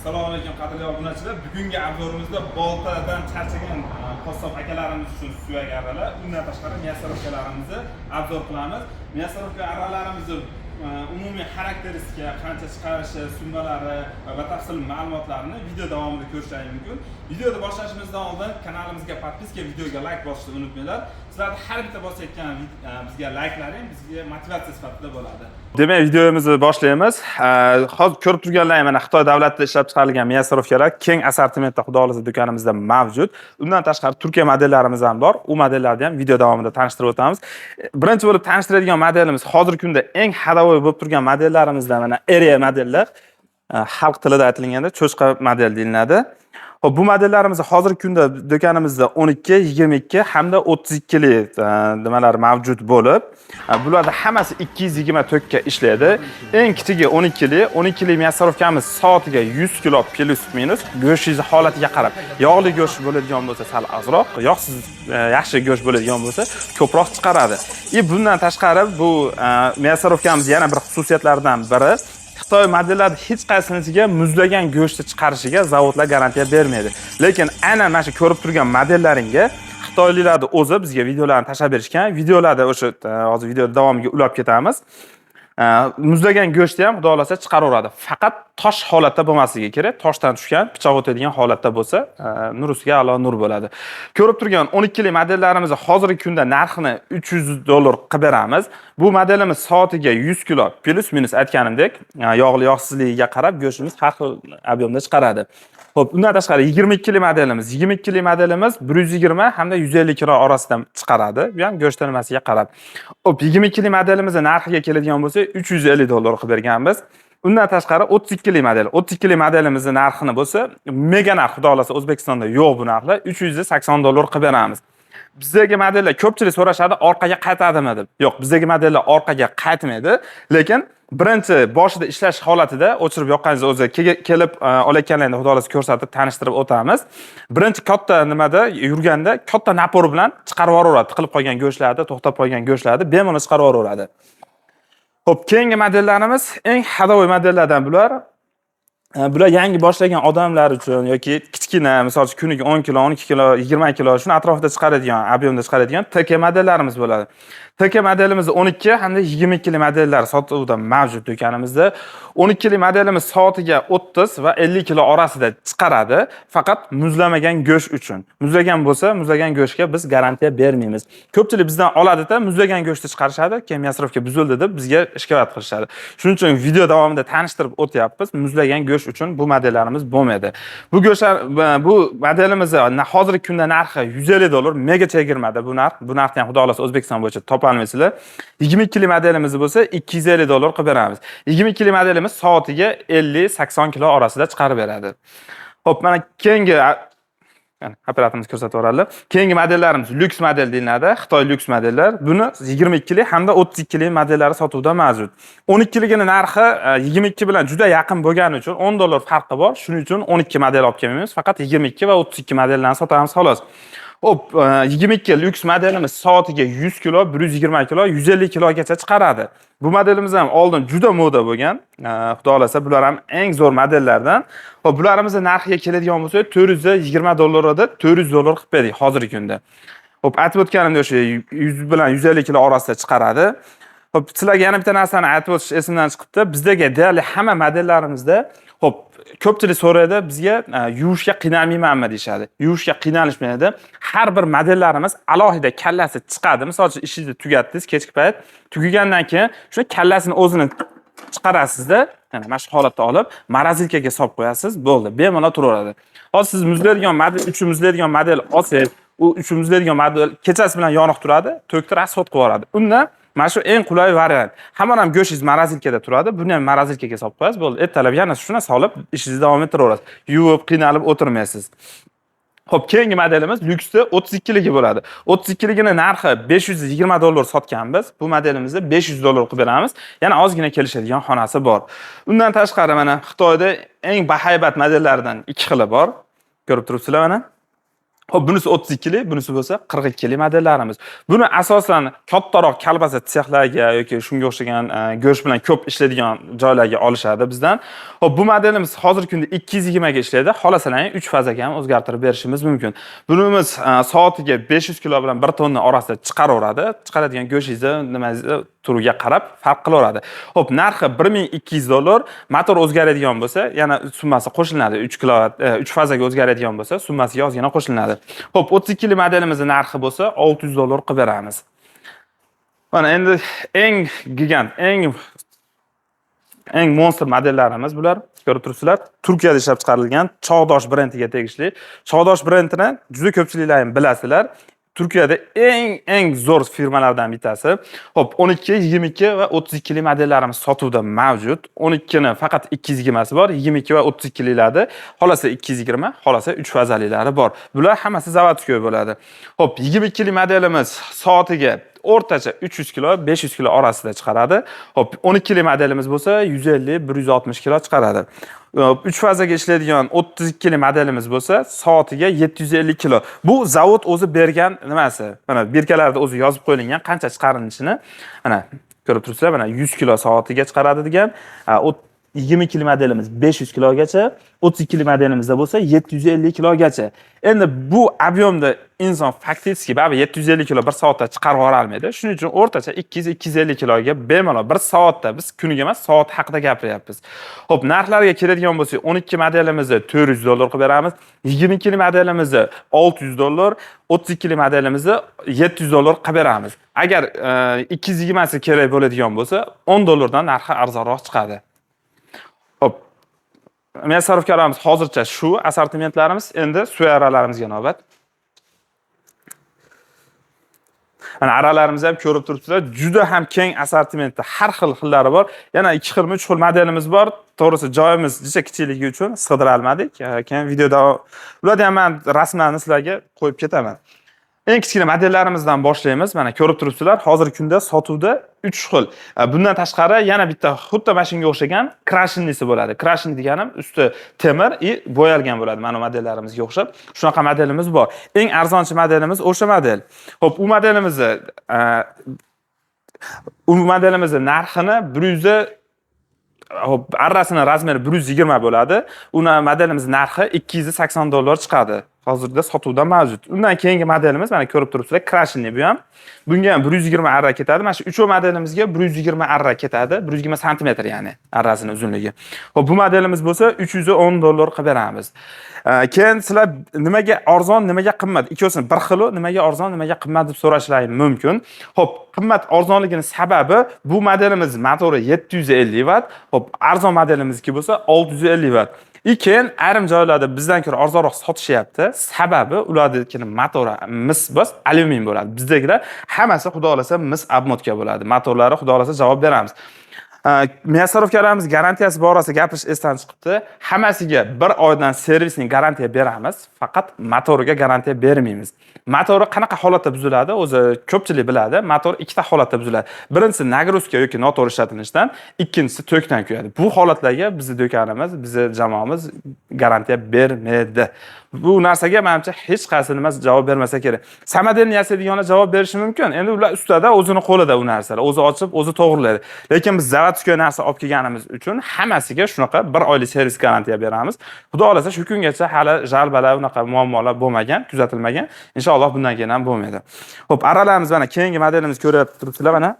Assalomu alaykum qadrli obunachilar. Bugungi obzorimizda boltadan charchagan qassob akalarimiz uchun suyak arralar, undan tashqari miyasarovkalarimizni obzor qilamiz. Miyasarovka arralarimizni umumiy xarakteristika, qancha chiqarishi, summalari va batafsil ma'lumotlarni video davomida ko'rishingiz mumkin. Videoni boshlashimizdan oldin kanalimizga podpiska, videoga like bosishni unutmanglar. Sizlarning har bitta bosayotgan bizga like'laring bizga motivatsiya sifatida bo'ladi. Demak, videomizni boshlaymiz. Hozir ko'rib turganlaringiz mana Xitoy davlatida ishlab chiqarilgan miyasarovkalar keng assortimentda Xudo xolasa do'konimizda mavjud. Undan tashqari Turkiya modellarimiz ham bor. U modellarni ham video davomida tanishtirib o'tamiz. Birinchi bo'lib tanishtiradigan modelimiz hozirgi kunda eng hadavoy bo'lib turgan modellarimizdan mana Area modellar. Xalq tilida aytilganda cho'chqa model deyiladi. Hop, bu modellarimiz hozirgi kunda do'konimizda 12, 22 hamda 32 li nimalar mavjud bo'lib, bularda hammasi 224 ga ishlaydi. Eng kichigi 12 li, 12 li miyasarovkamiz soatiga 100 kilo plus minus, go'shtingiz holatiga qarab, yog'li go'sht bo'ladigan bo'lsa sal ozroq, yog'siz yaxshi go'sht bo'ladigan bo'lsa ko'proq chiqaradi. Bundan tashqari bu miyasarovkamiz yana bir xususiyatlaridan biri Xitoy modellarida hech qaysinisiga muzlagan go'shtni chiqarishiga zavodlar garantiya bermaydi. Lekin aynan mana shu ko'rib turgan modellaringga Xitoyliklar o'zi bizga videolarni tashlab berishgan. Videolarda o'sha hozir video davomiga ulab ketamiz. Muzlagan go'shtni ham xudo xolasa chiqaraveradi. Faqat tosh holatda bo'lmasligi kerak. Toshdan tushgan, pichoq o'tadigan holatda bo'lsa, nur ustiga a'lo nur bo'ladi. Ko'rib turgan 12 li modellarimizni hozirgi kunda narxini $300 qilib beramiz. Bu modelimiz soatiga 100 kilo plus minus aytganimdek, yog'li yog'sizligiga qarab go'shtimiz har xil ob'yomda chiqaradi. Xo'p, undan tashqari 22 li modelimiz, 22 li modelimiz 120 hamda 150 kilo orasida chiqaradi. Bu ham go'sht nimasiga qarab. Xo'p, 22 li modelimizning narxiga keladigan bo'lsa, $350 qilib berganmiz. Undan tashqari 32 li model. 32 li modelimizning narxini bo'lsa, mega narx, xudo xolasa O'zbekistonda yo'q bu narxlar, $380 qilib beramiz. Bizdagi modellar ko'pchilik so'rashadi, orqaga qaytadimi deb. Yo'q, bizdagi modellar orqaga qaytmaydi, lekin birinchi boshida ishlash holatida o'chirib yoqqaningiz o'zi kelib olayotganlaringizni xudo xolasa ko'rsatib, tanishtirib o'tamiz. Birinchi katta nimada yurganda katta napor bilan chiqarib yuboradi. Tiqilib qolgan go'shtlarni, to'xtab qolgan go'shtlarni bemalol chiqarib yuboradi. Xo'p, keyingi modellarimiz eng hadavoy modellardan bular. Bular yangi boshlagan odamlar uchun yoki kichkina, misol uchun kuniga 10 kilo, 12 kilo, 20 kilo shuni atrofida chiqaradigan, ob'yomda chiqaradigan TK modellarimiz bo'ladi. TK modelimiz 12 hamda 22 li modellar sotuvda mavjud do'konimizda. 12 li modelimiz soatiga 30 va 50 kilo orasida chiqaradi, faqat muzlamagan go'sht uchun. Muzlagan bo'lsa, muzlagan go'shtga biz garantiya bermaymiz. Ko'pchilik bizdan oladi-da, muzlagan go'shtni chiqarishadi, keyin miyasarovka buzildi deb bizga shikoyat qilishadi. Shuning uchun video davomida tanishtirib o'tyapmiz. Muzlagan go'sht uchun bu modellarimiz bo'lmaydi. Bu go'shtlar bu modelimiz hozirgi kunda narxi $150, mega chegirmada bu narx. Bu narxni ham xudo xolasa O'zbekiston bo'yicha topolmaysizlar. 22 li modelimiz bo'lsa $250 qilib beramiz. 22 li modelimiz soatiga 50-80 kilo orasida chiqarib beradi. Xo'p, mana keyingi apparatimiz ko'rsatib o'radi. Keyingi modellarimiz lyuks model deyiladi. Xitoy lyuks modellar. Buni 22 li hamda 32 li modellari sotuvda mavjud. 12 ligining narxi 22 bilan juda yaqin bo'lgani uchun $10 farqi bor. Shuning uchun 12 model olib kelmaymiz. Faqat 22 va 32 modellarni sotamiz xolos. Hop, 22 lyuks modelimiz soatiga 100 kilo, 120 kilo, 150 kilogacha chiqaradi. Bu modelimiz ham oldin juda moda bo'lgan. Xudo xolasa bular ham eng zo'r modellardan. Hop, bularimizni narxiga keladigan bo'lsa, $420 da $400 qilib berdik hozirgi kunda. Hop, aytib o'tganimdek o'sha 100 bilan 150 kilo orasida chiqaradi. Hop, sizlarga yana bitta narsani aytib o'tish esimdan chiqibdi. Bizdagi deyarli hamma modellarimizda hop, ko'pchilik so'raydi, bizga yuvishga qiynalmaymanmi deyshadi. Yuvishga qiynalishmaydi. Har bir modellarimiz alohida kallasi chiqadi. Misol uchun ishingizni tugatdingiz kechki payt, tugagandan keyin shu kallasini o'zini chiqarasizda, mana shu holatda olib, morozelkaga solib qo'yasiz, bo'ldi, bemalol turaveradi. Hozir siz muzlaydigan model, 3 muzlaydigan model olsangiz, u 3 muzlaydigan model kechasi bilan yoniq turadi, to'ktir asfalt qilib yuboradi. Undan mana shu eng qulay variant. Hamma ham go'shingiz morozelkada turadi. Buni ham morozelkaga solib qo'yasiz, bo'ldi. Ertalab yana shuni solib ishingizni davom ettiraverasiz. Yuvib, qiynalib o'tirmaysiz. Xo'p, keyingi modelimiz lyuksda 32 ligi bo'ladi. 32 ligining narxi $520 sotganmiz. Bu modelimizni $500 qilib beramiz. Yana ozgina kelishadigan xonasi bor. Undan tashqari mana Xitoyda eng bahaybat modellaridan 2 xili bor. Ko'rib turibsizlar mana. Xo'p, bunisi 32 lik, bunisi bo'lsa 42 lik modellarimiz. Buni asosan kattaroq kolbasa sexlarga yoki shunga o'xshagan go'sht bilan ko'p ishlaydigan joylarga olishadi bizdan. Xo'p, bu modelimiz hozirgi kunda 220 ga ishlaydi. Xohlasalar 3 fazaga ham o'zgartirib berishimiz mumkin. Bunimiz soatiga 500 kilo bilan 1 tonna orasida chiqaraveradi. Chiqaradigan go'shingizni nimangizni turiga qarab farq qilaveradi. Xo'p, narxi $1200. Motor o'zgaradigan bo'lsa, yana summasi qo'shiladi. 3 kilo 3 fazaga o'zgaradigan bo'lsa, summasiga ozgina qo'shiladi. Xo'p, 32 lik modelimizning narxi bo'lsa $600 qilib beramiz. Mana endi eng gigant, eng monster modellarimiz bular. Ko'rib turibsizlar, Turkiyada ishlab chiqarilgan Chog'dosh brendiga tegishli. Chog'dosh brendini juda ko'pchiliklar bilasizlar. Turkiyada eng zo'r firmalardan bittasi. Xo'p, 12, 22 va 32 lik modellarimiz sotuvda mavjud. 12 ni faqat 220 si bor, 22 va 32 liklarda xolasa 220, xolasa 3 fazaliklari bor. Bular hammasi zavodskiy bo'ladi. Xo'p, 22 lik modelimiz soatiga o'rtacha 300 kilo, 500 kilo orasida chiqaradi. Xo'p, 12 lik modelimiz bo'lsa 150, 160 kilo chiqaradi. 3 fazaga ishlaydigan 32 lik modelimiz bo'lsa soatiga 750 kilo. Bu zavod o'zi bergan nimasi? Mana berkalarda o'zi yozib qo'yilgan qancha chiqarilishini. Mana ko'rib turibsizlar, mana 100 kilo soatiga chiqaradi degan. 22 lik modelimiz 500 kilogacha, 32 lik modelimizda bo'lsa 750 kilogacha. Endi bu ob'yomda inson faktiski baribir 750 kilo bir soatda chiqarib olmaydi. Shuning uchun o'rtacha 200-250 kiloga bemalol bir soatda, biz kuniga emas, soat haqida gapiryapmiz. Xo'p, narxlarga keladigan bo'lsak, 12 modelimizni $400 qilib beramiz, 22 lik modelimizni $600, 32 lik modelimizni $700 qilib beramiz. Agar 220 si kerak bo'ladigan bo'lsa, $10 dan narxi arzonroq chiqadi. Xo'p, me'yorlarimiz hozircha shu assortimentlarimiz. Endi suvaralarimizga navbat. Mana aralarimiz ham ko'rib turibsizlar, juda ham keng assortimentda har xillari bor. Yana 2 xilmi, 3 xil modelimiz bor. To'g'risi joyimiz juda kichikligi uchun sig'dira olmadik. Keyin videoda ularni ham men rasmlarni sizlarga qo'yib ketaman. Eng kichkina modellarimizdan boshlaymiz. Mana ko'rib turibsizlar, hozirgi kunda sotuvda 3 xil. Bundan tashqari yana bitta xuddi mashinga o'xshagan krashinnisi bo'ladi. Krashin deganim usti temir bo'yalgan bo'ladi. Mana modellarimizga o'xshab shunaqa modelimiz bor. Eng arzonchi modelimiz o'sha model. Xo'p, u modelimizni narxini 100 arrasini razmeri 120 bo'ladi. Uni modelimiz narxi $280 chiqadi. Hozirda sotuvda mavjud. Undan keyingi modelimiz mana ko'rib turibsizlar, krashinni bu ham. Bunga ham 120 arra ketadi. Mana shu 3 modelimizga 120 arra ketadi. 120 sm ya'ni arrasining uzunligi. Xo'p, bu modelimiz bo'lsa $310 qilib beramiz. Keyin sizlar nimaga arzon, nimaga qimmat? Ikkosini bir xil, nimaga arzon, nimaga qimmat deb so'rashlaringiz mumkin. Xo'p, qimmat arzonligining sababi bu modelimiz motori 750 watt, xo'p, arzon modelimizki bo'lsa 650 watt. Keyin ayrim joylarda bizdan ko'ra arzonroq sotishyapti. Sababi ularning motori mis bos alyumin bo'ladi. Bizdagilar hammasi xudo xolasa mis obmotka bo'ladi. Motorlari xudo xolasa javob beramiz. Me'yorlarimiz garantiyasi borasida gapirish esdan chiqibdi. Hammasiga 1 oydan servisning garantiya beramiz, faqat motoriga garantiya bermaymiz. Motori qanaqa holatda buziladi? O'zi ko'pchilik biladi. Motor ikkita holatda buziladi. Birinchisi nagruzka yoki noto'g'ri ishlatilishidan, ikkinchisi to'kdan kuyadi. Bu holatlarga bizning do'konimiz, bizning jamoamiz garantiya bermaydi. Bu narsaga menimcha hech qaysi nima javob bermasa kerak. Samodelni yasaydiganlar javob berishi mumkin. Endi ular ustada, o'zini qo'lida u narsalar, o'zi ochib, o'zi to'g'rilaydi. Lekin biz zavodskiy narsa olib kelganimiz uchun hammasiga shunaqa 1 oylik servis garantiya beramiz. Xudo xolasa shu kungacha hali jalbalar, unaqa muammolar bo'lmagan, kuzatilmagan. Inshaalloh bundan keyin ham bo'lmaydi. Xo'p, aralarimiz mana keyingi modelimiz ko'rib turibsizlar mana.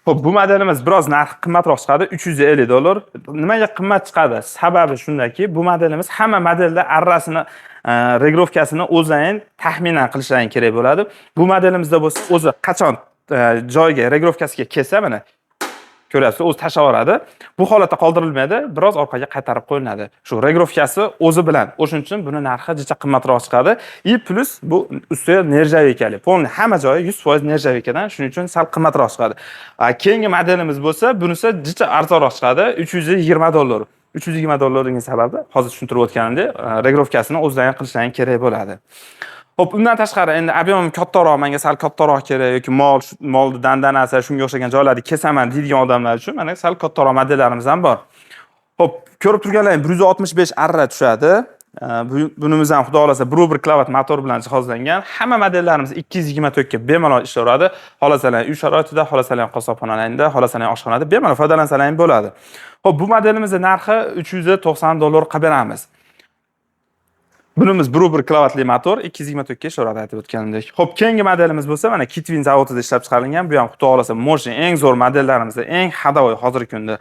Xo'p, bu modelimiz biroz narxi qimmatroq chiqadi, $350. Nimaga qimmat chiqadi? Sababi shundaki, bu modelimiz hamma modelda arrasini regrovkasini o'zlaring taxminan qilishlaring kerak bo'ladi. Bu modelimizda bo'lsa, o'zi qachon joyiga regrovkasiga kelsa, mana ko'ryapsiz, o'zi tashlaveradi. Bu holatda qoldirilmaydi, biroz orqaga qaytarib qo'yiladi. Shu regrovkasi o'zi bilan. O'shuning uchun buni narxi jicha qimmatroq chiqadi. Plus bu ustiga nerjavekali. Polni hamma joyi 100% nerjavekadan, shuning uchun sal qimmatroq chiqadi. Keyingi modelimiz bo'lsa, bunisi jicha arzonroq chiqadi, $320. $320 sababi hozir tushuntirib o'tganimdek, regrovkasini o'zlaring qilishlaring kerak bo'ladi. Xo'p, undan tashqari endi ob'yom kattaroq, menga sal kattaroq kerak yoki molni dandanasi shunga o'xshagan joylarda kesaman deydigan odamlar uchun mana sal kattaroq modellarimiz ham bor. Xo'p, ko'rib turganlaring 165 arra tushadi. Bunimiz ham xudo xolasa 1.1 kilovat motor bilan jihozlangan. Hamma modellarimiz 224 ga bemalol ishlayveradi. Xohlasalar uy sharoitida, xohlasalar qassobxonalarda, xohlasalar oshxonada bemalol foydalansalar bo'ladi. Xo'p, bu modelimizning narxi $390 qilib beramiz. Bunimiz 1.1 kilovatli motor 224 ga ishlayveradi aytib o'tganimdek. Xo'p, keyingi modelimiz bo'lsa, mana Kitvin zavodida ishlab chiqarilgan. Bu ham xudo xolasa Motion eng zo'r modellarimizda, eng hadovoy hozirgi kunda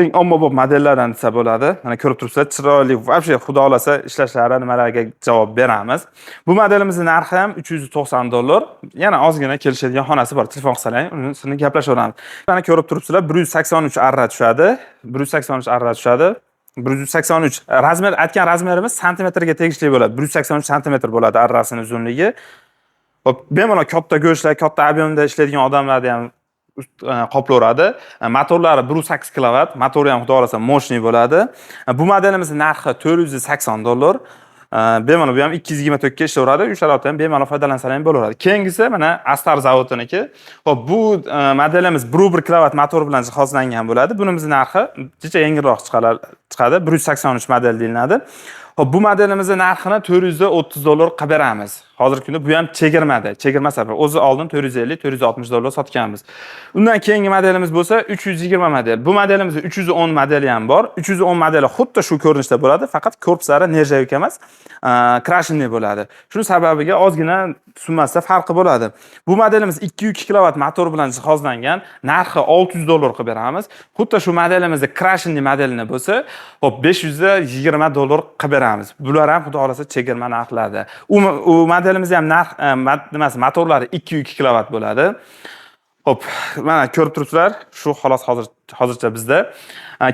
eng ommabop modellardan desa bo'ladi. Mana ko'rib turibsizlar, chiroyli, вообще xudo xolasa ishlashlari nimalarga javob beramiz. Bu modelimizning narxi ham $390. Yana ozgina kelishadigan xonasi bor. Telefon qilsalar, unisini gaplashaveramiz. Mana ko'rib turibsizlar, 183 arra tushadi. 183 arra tushadi. 183 razmer, aytgan razmerimiz santimetrga tegishli bo'ladi. 183 santimetr bo'ladi arrasining uzunligi. Hop, bemalol katta go'shtlar, katta ob'yemda ishlaydigan odamlarga ham qoplayveradi. Motorlari 1.8 kilovat, motori ham xudo xolasa moshniy bo'ladi. Bu modelimizning narxi $480. Bemalol bu ham 224 ga ishlayveradi. Uy sharoitida ham bemalol foydalansalar ham bo'laveradi. Keyingisi mana Astar zavodiniki. Hop, bu modelimiz 1.1 kilovat motor bilan jihozlangan bo'ladi. Bunimizning narxi jicha yengilroq chiqadi. 183 model deyiladi. Hop, bu modelimizning narxini $430 qilib beramiz. Hozirgi kunda bu ham chegirmada. Chegirma sabab o'zi oldin $450-$460 sotganmiz. Undan keyingi modelimiz bo'lsa 320 model. Bu modelimizda 310 modeli ham bor. 310 modeli xuddi shu ko'rinishda bo'ladi, faqat korpuslari nержавейка emas, krashinli bo'ladi. Shu sababiga ozgina summasida farqi bo'ladi. Bu modelimiz 2.2 kilovat motor bilan jihozlangan. Narxi $600 qilib beramiz. Xuddi shu modelimizda krashinli modelini bo'lsa, hop $520 qilib beramiz. Bular ham xudo xolasa chegirma narxlarda. U modelimiz ham narx motorlari 2.2 kilovat bo'ladi. Hop, mana ko'rib turibsizlar, shu xolos hozircha bizda.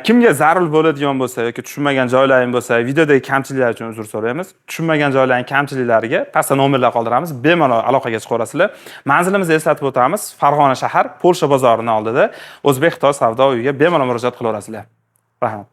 Kimga zarur bo'ladigan bo'lsa yoki tushunmagan joylaring bo'lsa, videodagi kamchiliklar uchun uzr so'raymiz. Tushunmagan joylarning kamchiliklariga pastda nomerlar qoldiramiz, bemalol aloqaga chiqaverasizlar. Manzilimizni eslatib o'tamiz. Farg'ona shahar, Polsha bozorining oldida O'zbek-Xitoy savdo uyiga bemalol murojaat qilaverasizlar. Rahmat.